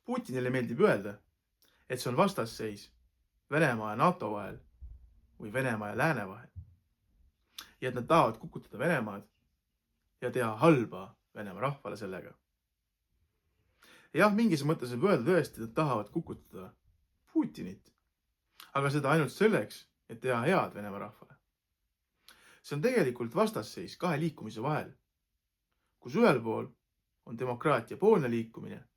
Putinile meeldib öelda, et see on vastasseis Venemaa ja NATO vahel või Venemaa ja Lääne vahel. Ja et nad tahavad kukutada Venemaad ja teha halba Venemaa rahvale sellega. Jah, mingis mõttes võib öelda tõesti, et nad tahavad kukutada Putinit, aga seda ainult selleks, et teha head Venemaa rahvale. See on tegelikult vastasseis kahe liikumise vahel, kus ühel pool on demokraatia poolne liikumine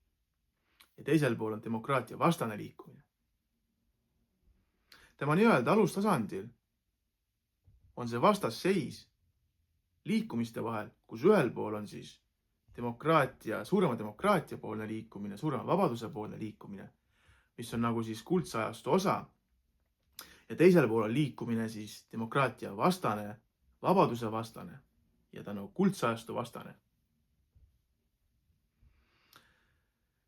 ja teisel pool on demokraatia vastane liikumine. Tema nii-öelda alustasandil on see vastasseis liikumiste vahel, kus ühel pool on siis suurema demokraatia poolne liikumine, suurema vabaduse poolne liikumine, mis on nagu siis kuldsajastu osa. Ja teisel pool on liikumine siis demokraatia vastane, vabaduse vastane ja ta on kuldsajastu vastane.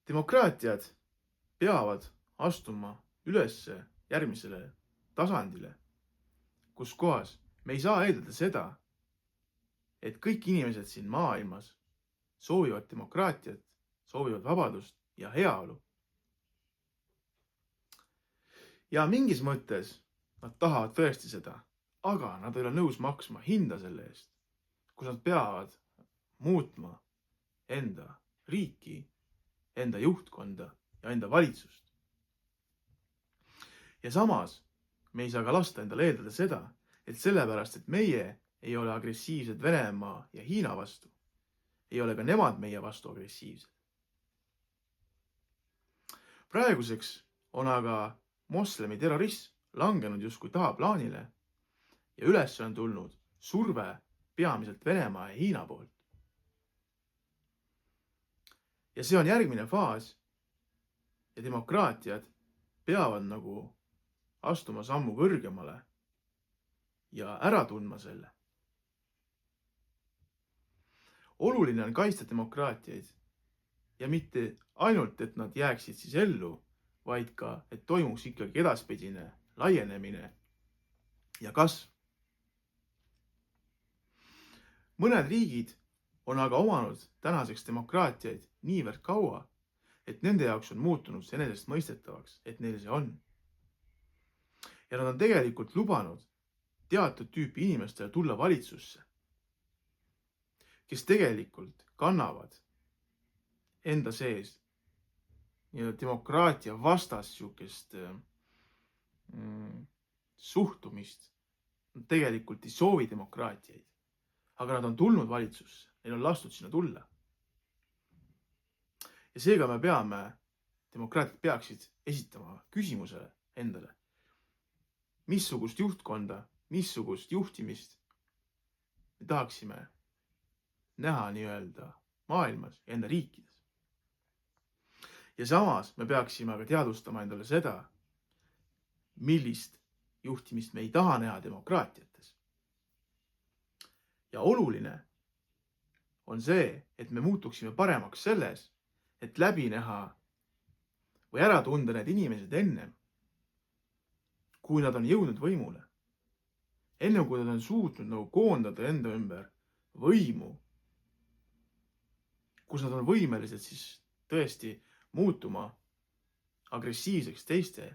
Demokraatiad peavad astuma üles järgmisele tasandile, kus kohas me ei saa eeldada seda, et kõik inimesed siin maailmas soovivad demokraatiat, soovivad vabadust ja heaolu. Ja mingis mõttes nad tahavad tõesti seda, aga nad ei ole nõus maksma hinda selle eest, kus nad peavad muutma enda riiki, enda juhtkonda ja enda valitsust. Ja samas me ei saa ka lasta endale eeldada seda, et sellepärast, et meie ei ole agressiivsed Venemaa ja Hiina vastu, ei ole ka nemad meie vastu agressiivsed. Praeguseks on aga moslemi terrorism langenud justkui tahaplaanile ja üles on tulnud surve peamiselt Venemaa ja Hiina poolt. Ja see on järgmine faas ja demokraatiad peavad nagu astuma sammu kõrgemale ja ära tundma selle. Oluline on kaitsta demokraatiaid ja mitte ainult, et nad jääksid siis ellu, vaid ka, et toimuks ikkagi edaspidine laienemine ja kasv. Mõned riigid on aga omanud tänaseks demokraatiaid niivõrd kaua, et nende jaoks on muutunud see enesestmõistetavaks, et neil see on. Ja nad on tegelikult lubanud teatud tüüpi inimestele tulla valitsusse, kes tegelikult kannavad enda sees demokraatia vastas sihukest suhtumist. Nad tegelikult ei soovi demokraatiaid, aga nad on tulnud valitsusse, neil on lastud sinna tulla. Ja seega me peame, demokraatiad peaksid esitama küsimuse endale, missugust juhtkonda, missugust juhtimist me tahaksime näha nii-öelda maailmas ja enda riikides. Ja samas me peaksime aga teadvustama endale seda, millist juhtimist me ei taha näha demokraatiates. Ja oluline on see, et me muutuksime paremaks selles, et läbi näha või ära tunda need inimesed ennem, kui nad on jõudnud võimule. Ennem kui nad on suutnud nagu koondada enda ümber võimu, kus nad on võimelised siis tõesti muutuma agressiivseks teiste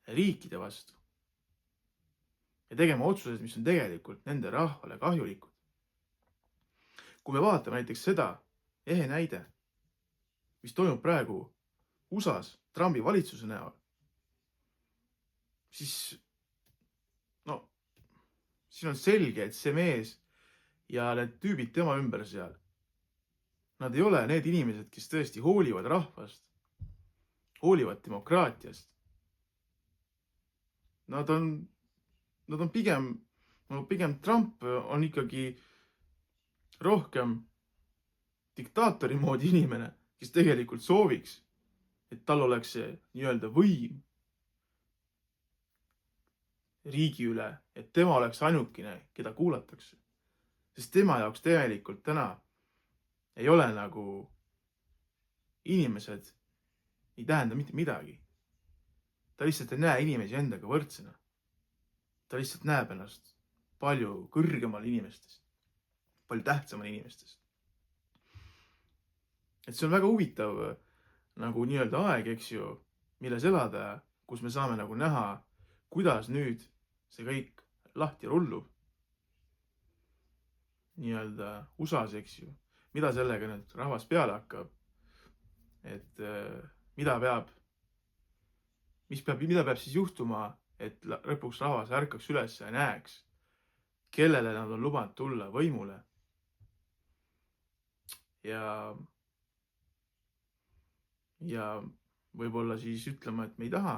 riikide vastu ja tegema otsused, mis on tegelikult nende rahvale kahjulikud. Kui me vaatame näiteks seda ehe näide, mis toimub praegu USAs Trumpi valitsuse näol, siis siin on selge, et see mees ja need tüübid tema ümber seal, nad ei ole need inimesed, kes tõesti hoolivad rahvast, hoolivad demokraatiast. Nad on pigem Trump on ikkagi rohkem diktaatori moodi inimene, kes tegelikult sooviks, et tal oleks see nii-öelda võim riigi üle, et tema oleks ainukene, keda kuulatakse. Sest tema jaoks tegelikult täna ei ole nagu inimesed ei tähenda mitte midagi. Ta lihtsalt ei näe inimesi endaga võrdsena. Ta lihtsalt näeb ennast palju kõrgemal inimestest, palju tähtsamal inimestest. Et see on väga huvitav nagu nii-öelda aeg, eks ju, milles elada, kus me saame nagu näha, kuidas nüüd see kõik lahti rullub. Nii-öelda USA-s, eks ju, mida sellega nüüd rahvas peale hakkab, et mida peab siis juhtuma, et lõpuks rahvas ärkaks üles ja näeks, kellele nad on lubanud tulla võimule. Ja võib-olla siis ütlema, et me ei taha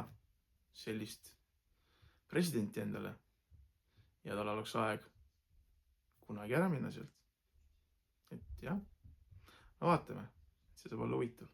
sellist presidenti endale ja tal oleks aeg kunagi ära minna sealt. Et jah, no vaatame, see saab olla huvitav.